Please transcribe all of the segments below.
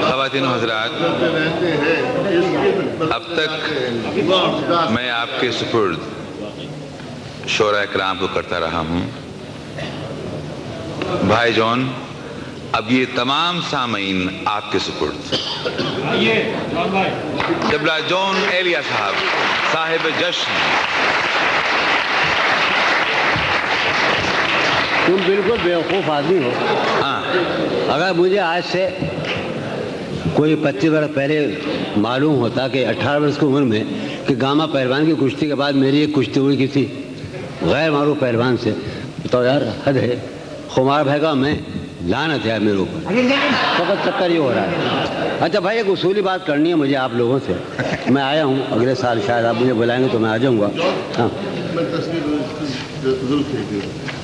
خواتین و حضرات، اب تک میں آپ کے سپرد شورا اکرام کو کرتا رہا ہوں. بھائی جان، اب یہ تمام سامعین آپ کے سپرد. قبلہ جون ایلیا صاحب، صاحب جشن. تم بالکل بیوقوف آدمی ہو. اگر مجھے آج سے کوئی 25 برس پہلے معلوم ہوتا کہ 18 برس کی عمر میں کہ گاما پہلوان کی کشتی کے بعد میری ایک کشتی ہوئی کسی غیر معروف پہلوان سے، تو یار حد ہے. خمار بھائی کا میں لعنت ہے میرے اوپر. فقط چکر یہ ہو رہا ہے. اچھا بھائی، ایک اصولی بات کرنی ہے مجھے آپ لوگوں سے. میں آیا ہوں، اگلے سال شاید آپ مجھے بلائیں گے تو میں آ جاؤں گا. ہاں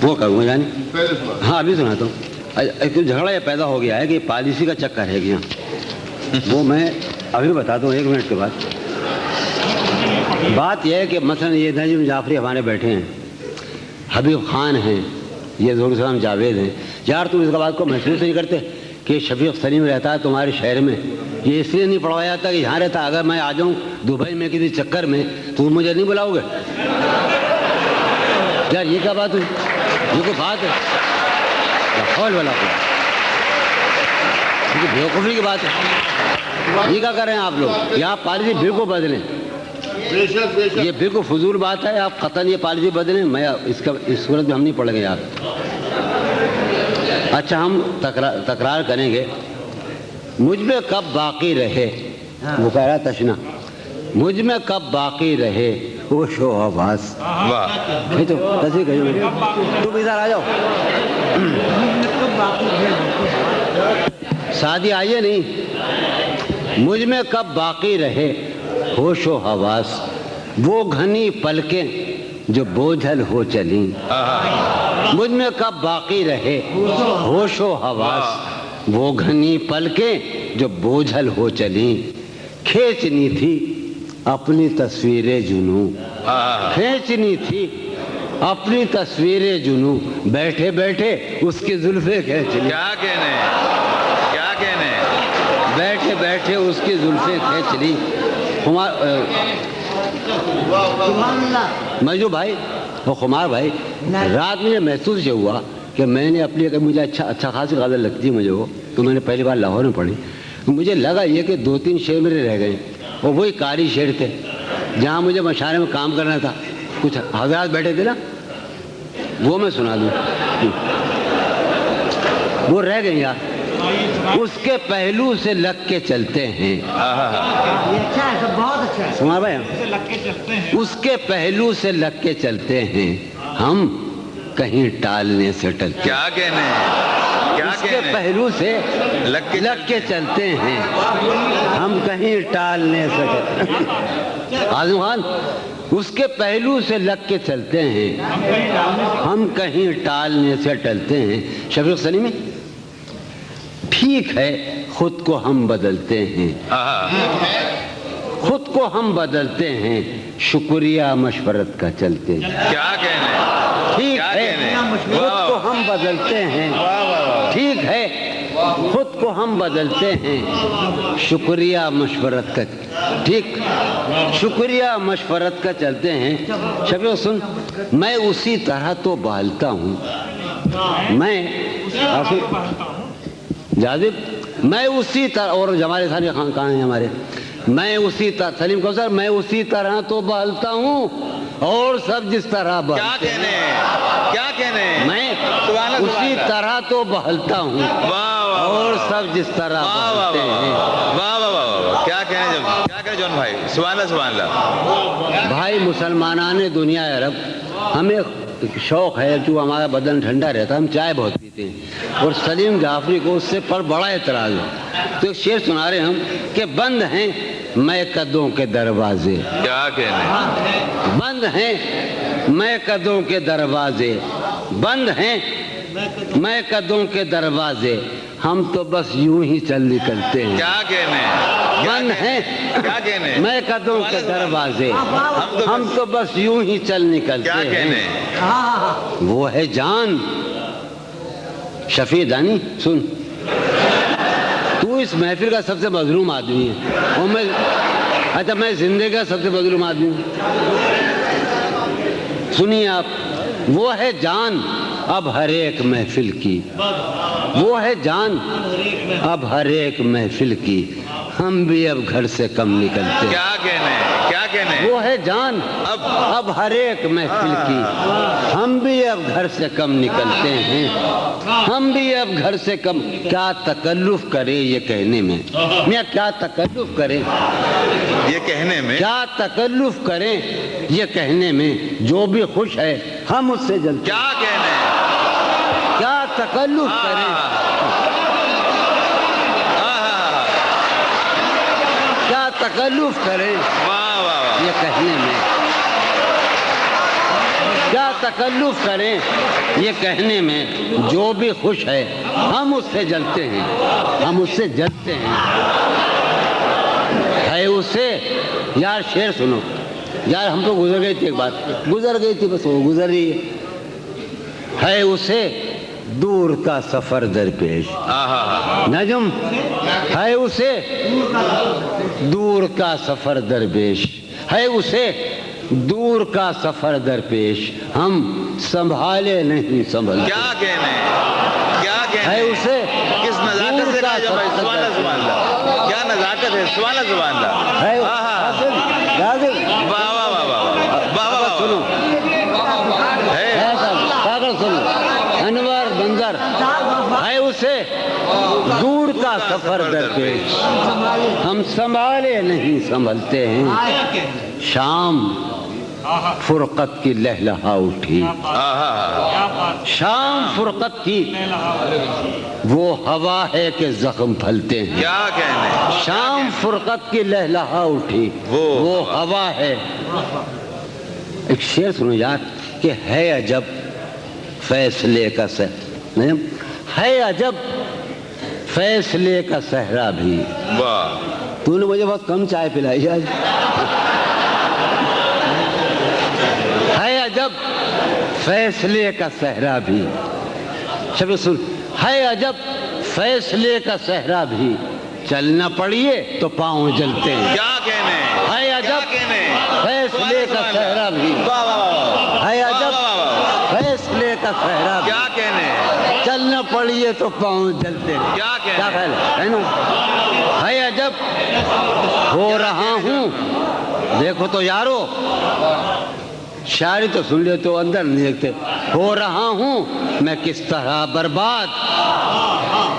وہ کروں گا یعنی. ہاں ابھی سناتا ہوں. ایک جھگڑا یہ پیدا ہو گیا ہے کہ پالیسی کا چکر ہے گیا. وہ میں ابھی بتاتا ہوں 1 منٹ کے بعد. بات یہ ہے کہ مثلا یہ نجم جعفری ہمارے بیٹھے ہیں، حبیب خان ہیں، یہ ظہور السلام جاوید ہیں. یار تم اس کا بات کو محسوس نہیں کرتے کہ شفیق سلیم رہتا ہے تمہارے شہر میں؟ یہ اس لیے نہیں پڑھوایا جاتا کہ یہاں رہتا. اگر میں آ جاؤں دبئی میں کسی چکر میں تو مجھے نہیں بلاؤ گے یار؟ یہ کیا بات ہوئی؟ یہ کوئی بات ہے؟ حول والا کو بیوقوفی کی بات ہے. یہ کیا کر رہے ہیں آپ لوگ؟ یہاں پالیسی بالکل بدلیں. یہ بالکل فضول بات ہے. آپ قطعاً یہ پالیسی بدلیں. میں اس صورت میں ہم نہیں پڑھیں گے یار. اچھا ہم تکرار کریں گے. مجھ میں کب باقی رہے، وہ کہہ رہا تشنا، مجھ میں کب باقی رہے ہوش و حواس. واہ، تو تصدیق ہے. تم ادھر آ جاؤ. شادی آئیے نہیں. مجھ میں کب باقی رہے ہوش و حواس، وہ گھنی پلکیں جو بوجھل ہو چلیں. مجھ میں کب باقی رہے ہوش و حواس، وہ گھنی پلکیں جو بوجھل ہو چلیں. کھینچنی تھی اپنی تصویریں جنوں، کھینچنی تھی اپنی تصویریں جنوں، بیٹھے بیٹھے اس کی زلفیں کھینچ لی. کیا کہنے، کیا کہنے، بیٹھے بیٹھے اس کی زلفیں کھینچ لی. مجھو بھائی، وہ خمار بھائی، رات مجھے محسوس یہ ہوا کہ میں نے اپنی، مجھے اچھا خاصی غزل لگتی ہے مجھے وہ، تو میں نے پہلی بار لاہور میں پڑھی. مجھے لگا یہ کہ 2-3 شعر میرے رہ گئے، اور وہی قاری شعر تھے جہاں مجھے مشاعرے میں کام کرنا تھا. کچھ حضرات بیٹھے تھے نا، وہ میں سنا دوں. وہ رہ گئے یار. اس کے پہلو سے لگ کے چلتے ہیں. سنا بھائی، اس کے پہلو سے لگ کے چلتے ہیں ہم، کہیں ٹالنے سے ٹلتے. کیا کہنے، اس کے پہلو سے لگ کے چلتے ہیں ہم، کہیں ٹالنے سے. عاظم خان، اس کے پہلو سے لگ کے چلتے ہیں ہم، کہیں ٹالنے سے ٹلتے ہیں. شفیق سلیمی، ٹھیک ہے خود کو ہم بدلتے ہیں، خود کو ہم بدلتے ہیں، شکریہ مشورت کا چلتے ہیں. کیا کہنے، ٹھیک ہے خود کو ہم بدلتے ہیں، ٹھیک ہے خود کو ہم بدلتے ہیں، شکریہ مشورت کا، ٹھیک، شکریہ مشورت کا چلتے ہیں. شفیق سن، میں اسی طرح تو بہلتا ہوں، میں جاذب، میں اسی طرح، اور جمال ثانی خان کہاں ہیں ہمارے، میں اسی طرح، سلیم کوثر، میں اسی طرح تو بہلتا ہوں اور سب جس طرح بہلتے ہیں. کیا کہنے، کیا کہنے، میں اسی طرح تو بہلتا ہوں اور سب جس طرح بہلتے ہیں. واہ واہ واہ، کیا کہنے، کیا کہنے جون بھائی. سبحان اللہ، سبحان اللہ. بھائی مسلمانان دنیا عرب، ہمیں شوق ہے کہ ہمارا بدن ٹھنڈا رہتا ہے، ہم چائے بہت پیتے ہیں، اور سلیم جعفری کو اس سے پر بڑا اعتراض ہے. تو ایک شعر سنا رہے ہم کہ بند ہیں میں قدوں کے دروازے. کیا کہنے، بند ہیں میں قدوں کے دروازے، بند ہیں میں قدوں کے دروازے، ہم تو بس یوں ہی چل نکلتے ہیں. کیا کہنے، بند ہیں کیا کہنے، میں قدوں کے دروازے، ہم تو بس یوں ہی چل نکلتے کیا ہیں. کہنے، وہ ہے جان. شفیع دانی سن، تو اس محفل کا سب سے مظلوم آدمی ہے اور میں زندگی کا سب سے مظلوم آدمی ہوں. سنیے آپ، وہ ہے جان اب ہر ایک محفل کی، وہ ہے جان اب ہر ایک محفل کی، ہم بھی اب گھر سے کم نکلتے. کیا کہنے، کیا کہنے؟ وہ ہے جان اب ہر ایک محفل کی، ہم بھی اب گھر سے کم نکلتے ہیں، ہم بھی اب گھر سے کم. کیا تکلف کرے یہ کہنے میں، میاں کیا تکلف کرے یہ کہنے میں، کیا تکلف کریں یہ کہنے میں، جو بھی خوش ہے ہم اس سے جلتے. کیا کہنے، کیا تکلف کریں، کیا تکلف کریں واہ واہ واہ، یہ کہنے میں، کیا تکلف کریں یہ کہنے میں، جو بھی خوش ہے ہم اس سے جلتے ہیں، ہم اس سے جلتے ہیں. ہے اسے یار، شعر سنو یار، ہم تو گزر گئی تھی، ایک بات گزر گئی تھی، بس وہ گزر رہی ہے اسے دور کا سفر درپیش. نجم ہے اسے دور کا سفر درپیش، ہے اسے دور کا سفر درپیش، ہم سنبھالے نہیں سنبھلتے. کیا کہنے، کیا کہنے ہے اسے کس نزاکت سے کہا جائے بھائی، سبحان اللہ سبحان اللہ، کیا نزاکت ہے، سبحان اللہ سبحان اللہ. ہے واہ واہ واہ واہ واہ واہ، سنو پاگل سنو، انور بندر ہے اسے دور کا سفر درپیش، ہم سنبھالے نہیں سنبھلتے ہیں. شام فرقت کی لہلہا اٹھی، شام فرقت کی وہ ہوا ہے کہ زخم پھلتے ہیں. کیا کہنے، شام فرقت کی لہلہا اٹھی وہ ہوا ہے. ایک شعر سنو یار کہ ہے عجب فیصلے کا ہے عجب فیصلے کا صحرا بھی. واہ، تو نے مجھے بہت کم چائے پلائی آج. ہے عجب فیصلے کا صحرا بھی، شب سن، ہے عجب فیصلے کا صحرا بھی، چلنا پڑیے تو پاؤں جلتے ہیں. کیا کہنے، ہے عجب فیصلے کا صحرا بھی، واہ واہ واہ، ہے عجب فیصلے کا صحرا بھی، کیا کہنے، چلنا پڑیے تو پاؤں جلتے ہیں. کیا کہنے، کیا خیال ہے نا؟ ہے عجب ہو رہا ہوں، دیکھو تو یارو، شاعری تو سن لیتے ہو، اندر نہیں دیکھتے. ہو رہا ہوں میں کس طرح برباد،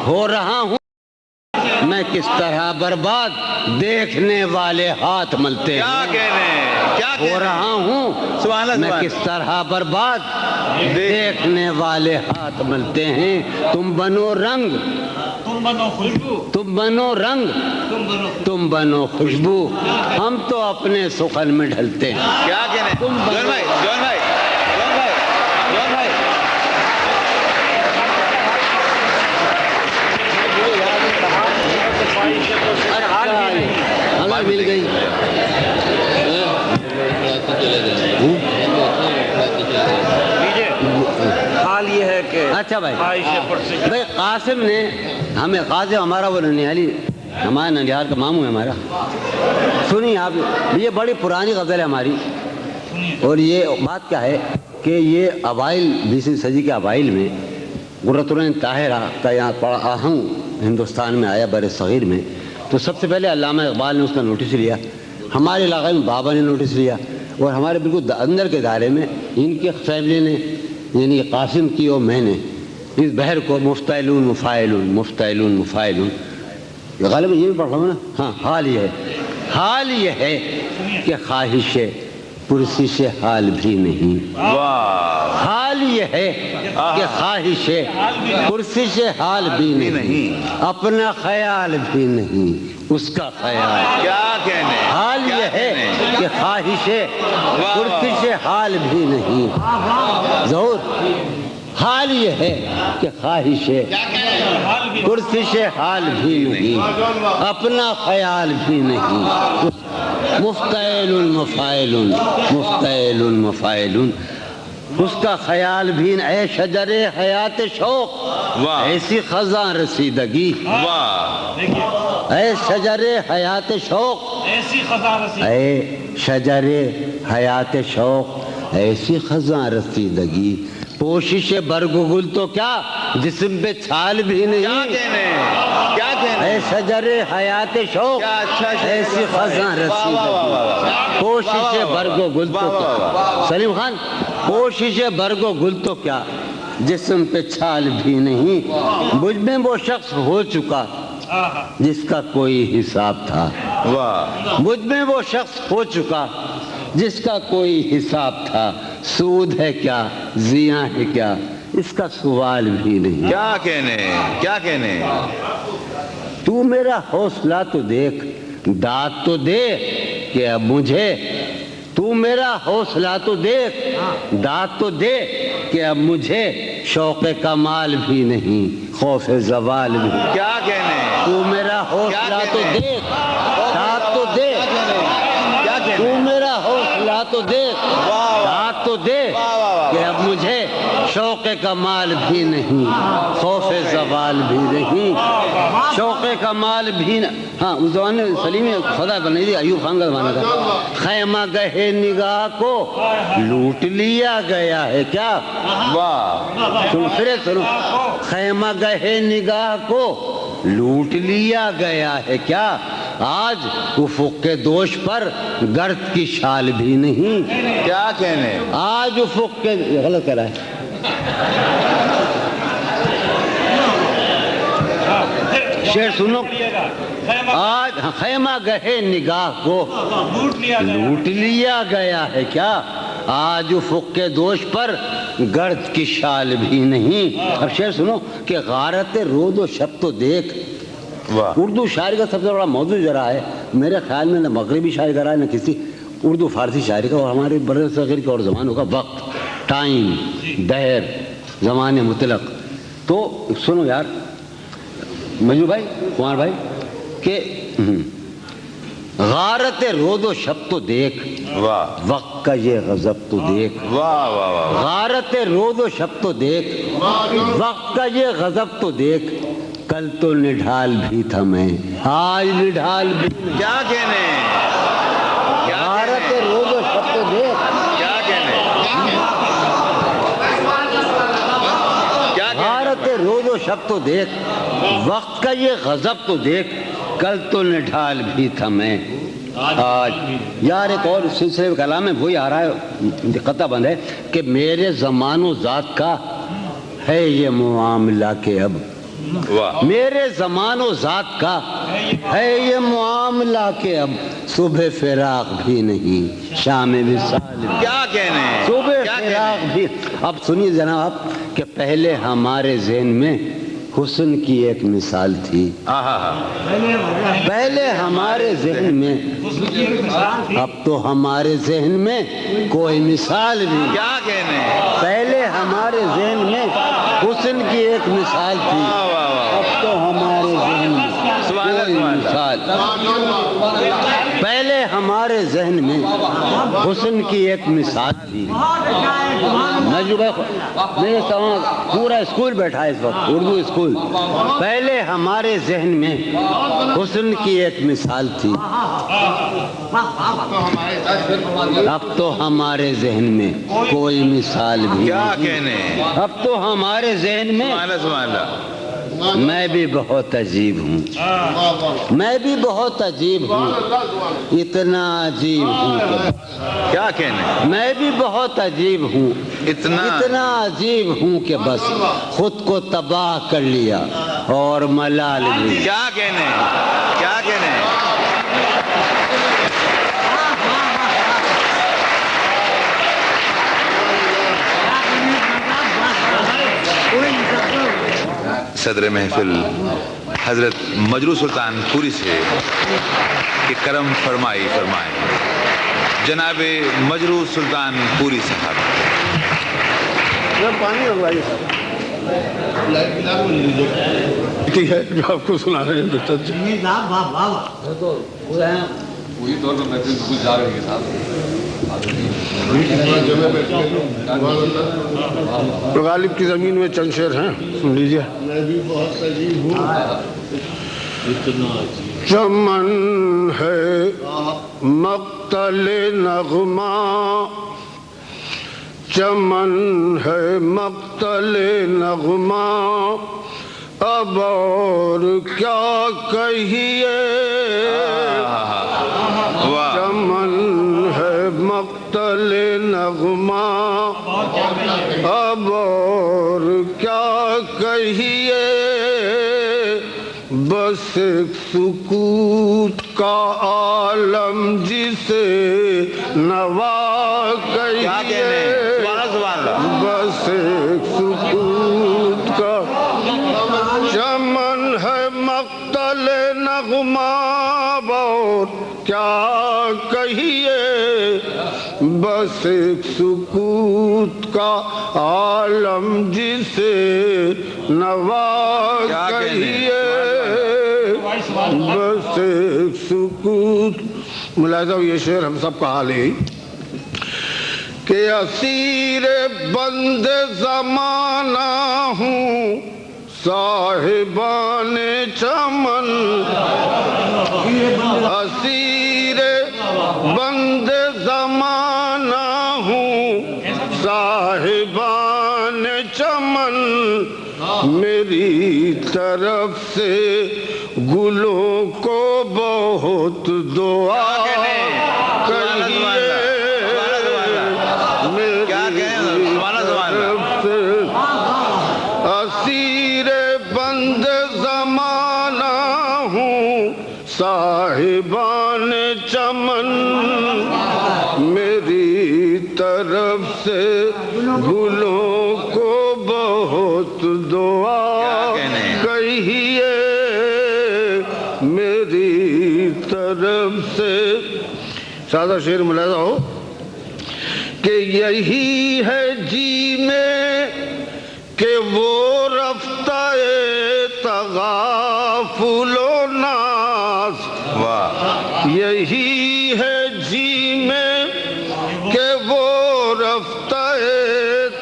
ہو رہا ہوں میں کس طرح برباد، دیکھنے والے ہاتھ ملتے ہیں. کیا کہنے، کیا ہو رہا ہوں سبحان اللہ میں سبحان کس طرح برباد، دیکھنے والے ہاتھ ملتے ہیں. تم بنو رنگ، تم بنو خوشبو، تم بنو رنگ، تم بنو خوشبو، ہم تو اپنے سخن میں ڈھلتے ہیں. کیا کہنے، جون بھائی، جون بھائی، جون بھائی، جون بھائی، ہمیں مل گئی. حال یہ ہے کہ اچھا بھائی، بھائی قاسم نے ہمیں، قاسم ہمارا وہ ننیالی، ہمارا ننیال کا ماموں ہے ہمارا. سنیے آپ، یہ بڑی پرانی غزل ہے ہماری، اور یہ بات کیا ہے کہ یہ اوائل 20ویں صدی کے اوائل میں قرۃ العین طاہرہ کا یہاں بڑا آہنگ ہندوستان میں آیا، بر صغیر میں. تو سب سے پہلے علامہ اقبال نے اس کا نوٹس لیا، ہمارے علاقے میں بابا نے نوٹس لیا، اور ہمارے بالکل اندر کے دائرے میں ان کی فیملی نے، یعنی قاسم کی اور میں نے اس بحر کو مفتعلون مفاعلون مفتعلون مفاعلون، غالباً یہ بھی پڑھ رہا ہوں نا. ہاں، حال یہ ہے کہ خواہش پرسش حال بھی نہیں. حال یہ ہے کہ خواہش پرسش حال بھی نہیں، اپنا خیال بھی نہیں اس کا خیال. کیا کہنے، حال یہ ہے کہ خواہش پرسش حال بھی نہیں. ظہور، حال یہ ہے کہ خواہش پرسش حال بھی نہیں، اپنا خیال بھی نہیں. مفتعل مفاعل مفتعل مفاعل. اس کا خیال بھی اے شجر حیات شوق واہ ایسی خزاں رسیدگی واہ اے شجر حیات شوق ایسی خزاں رسی اے شجر حیات شوق ایسی خزاں رسیدگی پوشش برگ و گل تو کیا جسم پہ چھال بھی کیا نہیں کہنے کیا کہنے اے شجر حیات شوق کیا اچھا شعر ایسی خزاں رسیدگی پوشش برگ و گل تو کیا سلیم خان پوشش برگ و گل تو کیا جسم پہ چھال بھی نہیں مجھ میں وہ شخص ہو چکا جس کا کوئی حساب تھا واہ مجھ میں وہ شخص ہو چکا جس کا کوئی حساب تھا سود ہے کیا زیاں ہے کیا اس کا سوال بھی نہیں کیا کہنے کیا کہنے تو میرا حوصلہ تو دیکھ داد تو دے کہ اب مجھے تو میرا حوصلہ تو دیکھ داد تو دے کہ اب مجھے شوق کمال بھی نہیں خوف زوال بھی کیا کہنے تو میرا حوصلہ تو دیکھ داد تو دے کیا کہنے تو میرا حوصلہ تو دیکھ داد تو دے کہ اب مجھے شوق کمال بھی نہیں خوف زوال بھی نہیں شوق کمال بھی ہاں اس زمانے سلیم خدا بنائی تھی ایوب خان کا زمانہ تھا خیمہ گہے نگاہ کو لوٹ لیا گیا ہے کیا واہ سنو پھر سنو خیمہ گہے نگاہ کو لوٹ لیا گیا ہے کیا آج افق کے دوش پر گرد کی شال بھی نہیں کیا کہنے آج افق کے غلط کر رہا ہے شعر سنو آج خیمہ گہے نگاہ کو لوٹ لیا گیا ہے کیا آج افق کے دوش پر گرد کی شال بھی نہیں اب شعر سنو کہ غارت رود و شب تو دیکھ واہ اردو شاعری کا سب سے بڑا موضوع ذرا ہے میرے خیال میں نہ مغربی شاعری کا رہا ہے نہ کسی اردو فارسی شاعری کا اور ہمارے بر صغیر کے اور زمانوں کا وقت ٹائم دہر زمان مطلق تو سنو یار مجنو بھائی کمار بھائی کہ غارت رود و شب تو دیکھ واہ وقت کا یہ غضب تو دیکھ واہ واہ واہ غارت رود و شب تو دیکھ وقت کا یہ غضب تو دیکھ کل تو نڈھال بھی تھا میں آج نڈھال بھی نہیں کیا کہنے غارت رود و شب تو دیکھ کیا کہنے غارت رود و شب تو دیکھ وقت کا یہ غضب تو دیکھ کل تو نڈھال بھی تھا میں آج یار ایک اور سلسلے کلام میں وہی آ رہا ہے قطع بند ہے کہ میرے زمان و ذات کا ہے یہ معاملہ کہ اب واہ میرے زمان و ذات کا ہے یہ معاملہ کہ اب صبح فراق بھی نہیں شام وصال بھی کیا کہنے صبح کیا فراق بھی اب سنیے جناب کہ پہلے ہمارے ذہن میں حسن کی ایک مثال تھی پہلے ہمارے ذہن میں اب تو ہمارے ذہن میں کوئی مثال نہیں کیا کہنے پہلے ہمارے ذہن میں حسن کی ایک مثال تھی اب تو ہمارے ذہن میں کوئی مثال پہلے ہمارے ذہن میں حسن کی ایک مثال تھی میرے ساتھ پورا اسکول بیٹھا ہے اس وقت اردو اسکول پہلے ہمارے ذہن میں حسن کی ایک مثال تھی اب تو ہمارے ذہن میں کوئی مثال بھی کیا نہیں کہنے اب تو ہمارے ذہن میں سبحان اللہ میں بھی بہت عجیب ہوں میں بھی بہت عجیب ہوں اتنا عجیب ہوں کہ کیا کہنے میں بھی بہت عجیب ہوں اتنا عجیب ہوں کہ بس خود کو تباہ کر لیا اور ملال بھی کیا کہنے کیا کہنے صدر محفل حضرت مجروح سلطان پوری سے کہ کرم فرمائیں جناب مجروح سلطان پوری صاحب پانی لگوائیے ہے جو آپ کو سنا رہے ہیں وہی دور میں محفل بالکل جا رہی ہے صاحب غالب کی زمین میں چند شعر ہیں، سن لیجیے۔ چمن ہے مقتل نغمہ، چمن ہے مقتل نغمہ، اب اور کیا کہیے، چمن ہے مقتل نغمہ، اب اور کیا کہیے، بس ایک سکوت کا عالم جسے نوا کہیے، بس ایک سکوت کا، چمن ہے مقتل نغمہ، اور کیا کہیے، بس ایک سکوت کا عالم جسے نوا کہیے، بس ایک سکوت۔ ملاحظہ یہ شعر ہم سب کا حال ہے کہ اسیر بند زمانہ ہوں، صاحبان چمن، اسیر بند زمانہ ہوں، صاحبان چمن، میری طرف سے گلوں کو بہت دعا کہیے، میری طرف سے اسیر بند زمانہ ہوں، صاحبان چمن، میری طرف سے گلوں کو بہت دعا کہیے، میری طرف سے۔ سادہ شعر ملاحظہ ہو کہ یہی ہے جی میں کہ وہ رفتہ تغافل و ناز، یہی ہے جی میں کہ وہ رفتہ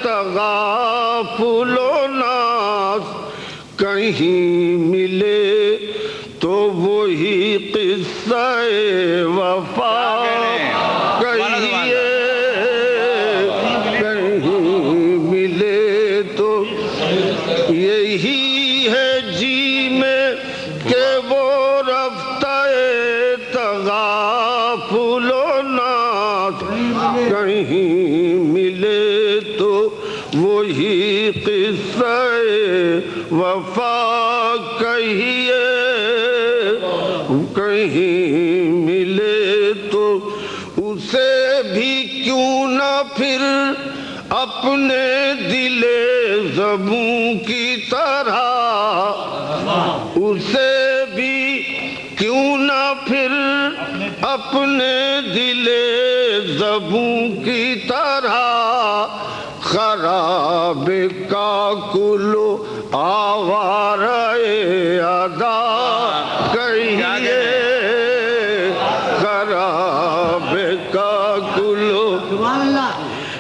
تغافل و ناز، کہیں ملے تو وہی قصہ وفا کہیے، کہیں ملے تو یہی ہے جی میں کہ وہ رفتہ تغافل و ناز، کہیں ملے تو وہی قصہ وفا کہیے، کہیں ملے تو اسے بھی کیوں نہ پھر اپنے دل زبوں کی طرح، اسے بھی کیوں نہ پھر اپنے دل زبوں کی طرح، خراب کاکل آوارہ ادا کہیے، خراب کاکل،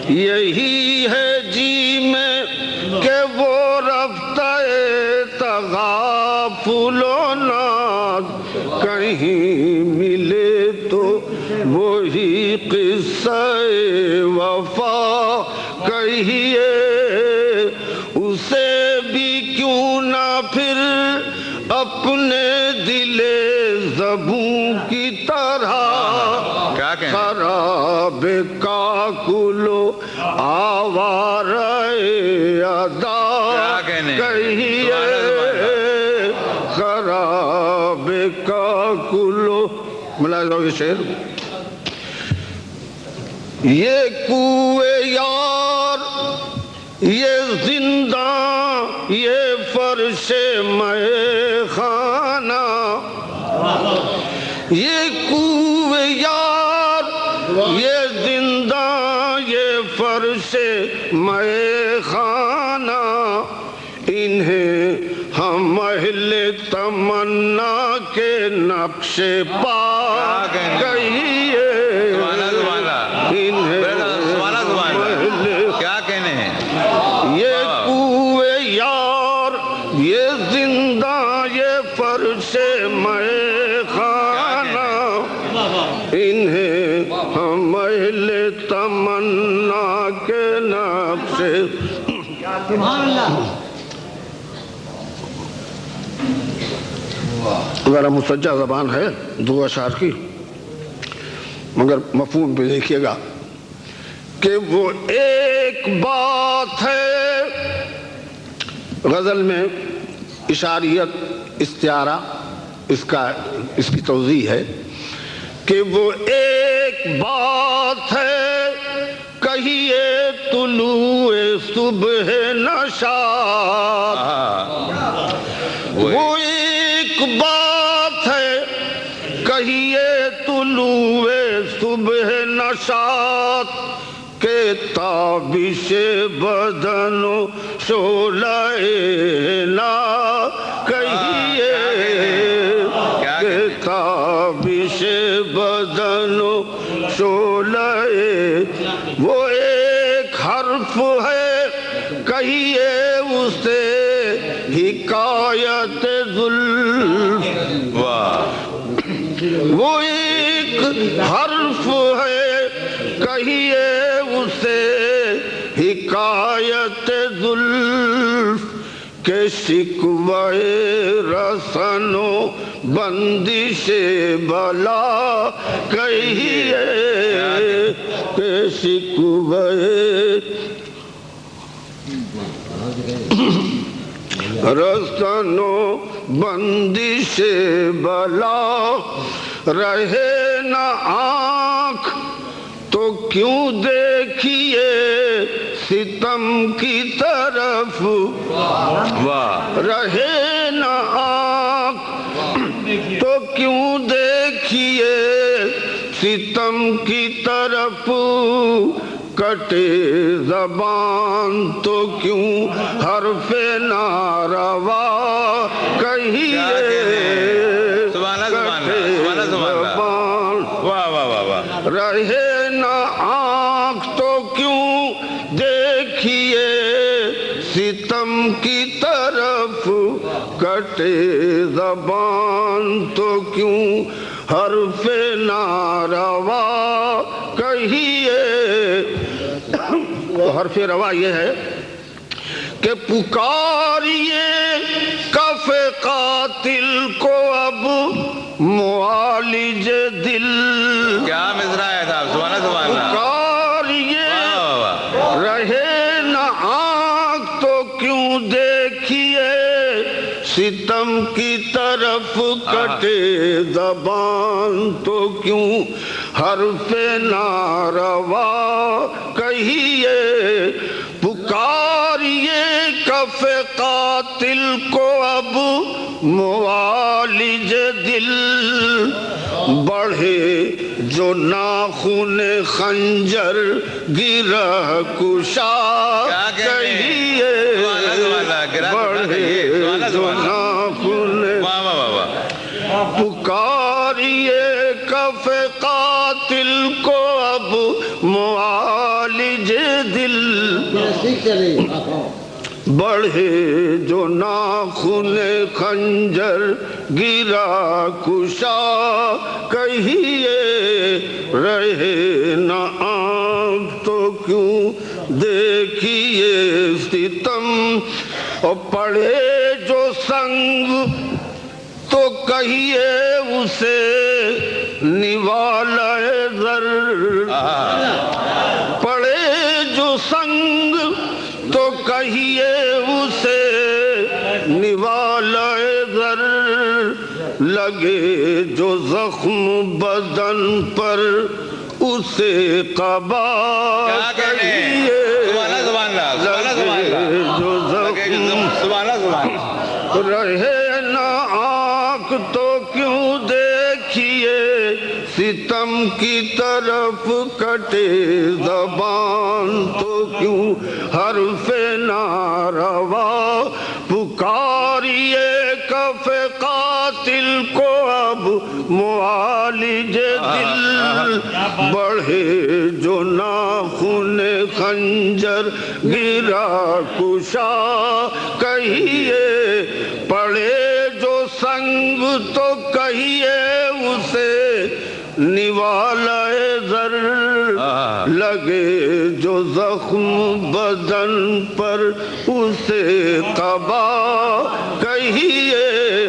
یہی ہے جی میں کہ وہ رفتہ تغافل و ناز، کہیں ملے تو وہی قصہ وفا کہیے، اسے بھی کیوں نہ پھر اپنے دل زبوں کی طرح، خراب کاکل آوارہ ادا کہیے، خراب کاکل۔ ملاحظہ یہ شعر، یہ کوئے یار، یہ زنداں، یہ فرش مے خانہ، یہ کوئے یار، یہ زنداں، یہ فرش مے خانہ، انہیں ہم اہل تمنا کے نقش پا کہیے، انہیں فرش میں خانہ انہیں ہم اہل تمنا کے نقش ذرا مسجع زبان ہے دو اشعار کی، مگر مفہوم پہ دیکھیے گا کہ وہ ایک بات ہے، غزل میں اشاریت استعارہ اس کی توضیح ہے کہ وہ ایک بات ہے کہیے طلوع صبح نشاط، وہ ایک بات ہے کہیے طلوع صبح نشاط کہ تابش بدن و شعلہ نا کہیے کہ تابش بدن و شعلہ وہ ایک حرف ہے کہیے اسے حکایت زلف، وہ ایک حرف ہے کہیے اسے حکایت زلف کہ شکوہ رسن و بندش بلا کہیے کہ شکوہ رسن و بندش بلا رہے نہ آنکھ تو کیوں دیکھیے ستم کی طرف، رہے نہ آنکھ تو کیوں دیکھیے ستم کی طرف، کٹے زبان تو کیوں حرف ناروا کہیے، کٹے زبان رہے نہ آنکھ تو کیوں دیکھیے ستم کی طرف، کٹے زبان تو کیوں حرف ناروا کہیے۔ حرف روا یہ ہے کہ پکاریے کف قاتل کو اب معالج دل، کیا مصرع ہے صاحب، سبحان اللہ، پکاریے رہے نہ آنکھ تو کیوں دیکھیے ستم کی طرف، کٹے زبان تو کیوں حرف ناروا کہیے، پکاریے کف قاتل کو اب معالج دل، بڑھے جو ناخن خنجر گرہ کشا کہیے، بڑھے جو ناخن، پکاریے کف قاتل کو اب معالج دل، بڑھے جو ناخن خنجر گرا کشا کہیے، رہے نہ آنکھ تو کیوں دیکھیے ستم، اور پڑھے جو سنگ تو کہیے اسے نوالہ زر، پڑھے جو سنگ تو کہیے اسے نوالہ زر، لگے جو زخم بدن پر اسے قبا کہیے، لگے جو زخم رہے نہ آنکھ تو کیوں دیکھیے ستم کی طرف، کٹے زبان تو کیوں حرف ناروا، پکاریے کف قاتل کو اب معالج دل، بڑھے جو ناخن خنجر گرا کشا کہیے، پڑھے جو سنگ تو کہیے اسے نوالۂ زر، لگے جو زخم بدن پر اسے قبا کہیے،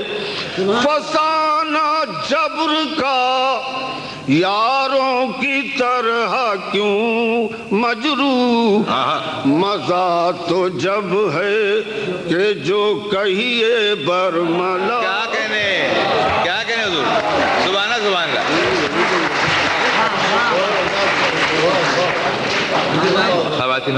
فسانہ جبر کا یاروں کی طرح کیوں مجروح، مزہ تو جب ہے کہ جو کہیے برملا۔ کیا کہنے حضور، سبحان اللہ سبحان اللہ۔ خواتین